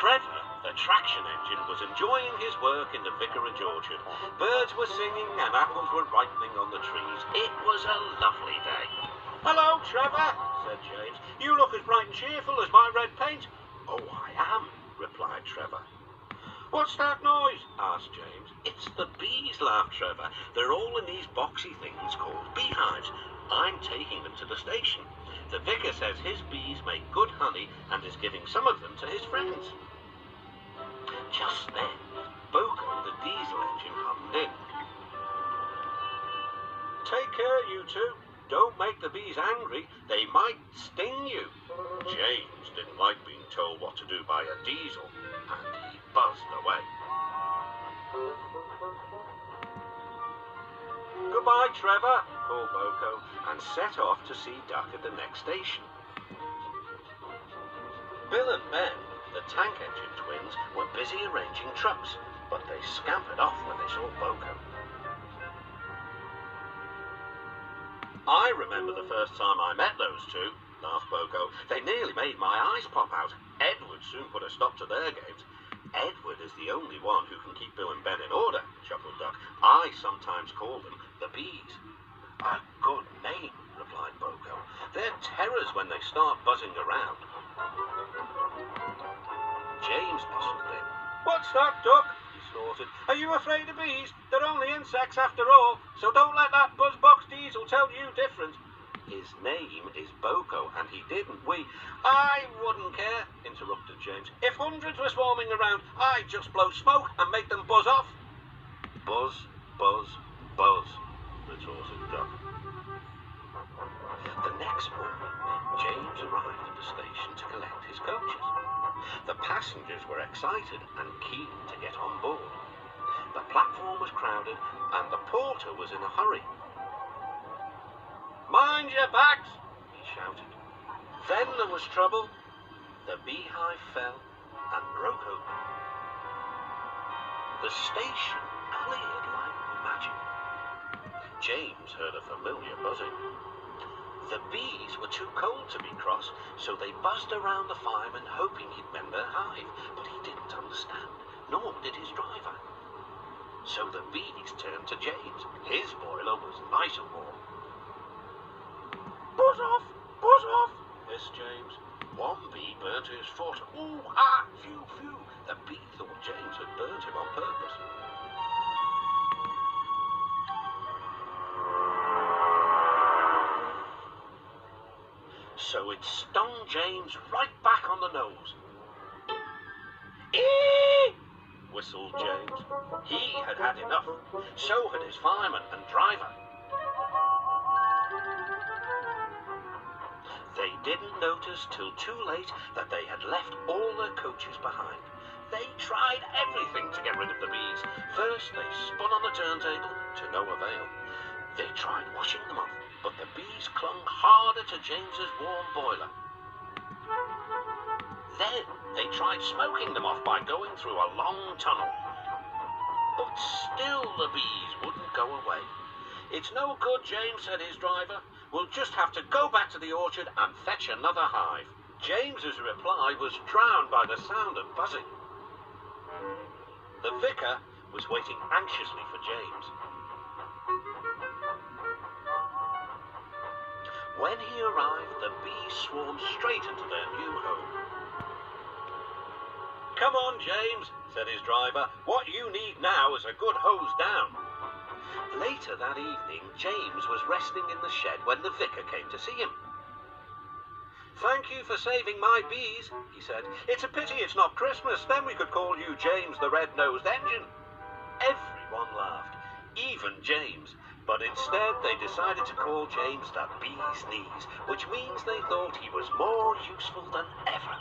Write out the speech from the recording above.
Trevor, the traction engine, was enjoying his work in the vicarage orchard. Birds were singing and apples were ripening on the trees. It was a lovely day. "Hello, Trevor," said James. "You look as bright and cheerful as my red paint." "Oh, I am," replied Trevor. "What's that noise?" asked James. "It's the bees," laughed Trevor. "They're all in these boxy things called beehives. I'm taking them to the station. The vicar says his bees make good honey and is giving some of them to his friends." Just then, Boko, the diesel engine, hummed in. "Take care, you two. Don't make the bees angry. They might sting you." James didn't like being told what to do by a diesel, and he buzzed away. "Goodbye, Trevor," called Boko, and set off to see Duck at the next station. Bill and Ben, the tank engine twins, were busy arranging trucks, but they scampered off when they saw Boko. "I remember the first time I met those two," laughed Boko. "They nearly made my eyes pop out. Edward soon put a stop to their games." "Edward is the only one who can keep Bill and Ben in order," chuckled Duck. "I sometimes call them the bees." "A good name," replied Boko. "They're terrors when they start buzzing around." James bustled in. "What's that, Duck?" he snorted. "Are you afraid of bees? They're only insects after all, so don't let that buzzbox diesel tell you different." "His name is Boko, and he didn't "I wouldn't care," interrupted James. "If hundreds were swarming around, I'd just blow smoke and make them buzz off." "Buzz, buzz, buzz," retorted Duck. The next morning, James arrived at the station to collect his coaches. The passengers were excited and keen to get on board. The platform was crowded, and the porter was in a hurry. "Mind your backs!" he shouted. Then there was trouble. The beehive fell and broke open. The station cleared like magic. James heard a familiar buzzing. The bees were too cold to be cross, so they buzzed around the fireman, hoping he'd mend their hive. But he didn't understand, nor did his driver. So the bees turned to James. His boiler was nice and warm. "Buzz off! Buzz off!" hissed James. One bee burnt his foot. "Ooh, ah, phew, phew!" The bee thought James had burnt him on purpose. So it stung James right back on the nose. "Eee!" whistled James. He had had enough. So had his fireman and driver. They didn't notice till too late that they had left all their coaches behind. They tried everything to get rid of the bees. First, they spun on the turntable, to no avail. They tried washing them off, but the bees clung harder to James's warm boiler. Then they tried smoking them off by going through a long tunnel. But still the bees wouldn't go away. "It's no good, James," said his driver. "We'll just have to go back to the orchard and fetch another hive." James's reply was drowned by the sound of buzzing. The vicar was waiting anxiously for James. When he arrived, the bees swarmed straight into their new home. "Come on, James," said his driver. "What you need now is a good hose down." Later that evening, James was resting in the shed when the vicar came to see him. "Thank you for saving my bees," he said. "It's a pity it's not Christmas, then we could call you James the Red-Nosed Engine." Everyone laughed, even James, but instead they decided to call James the Bee's Knees, which means they thought he was more useful than ever.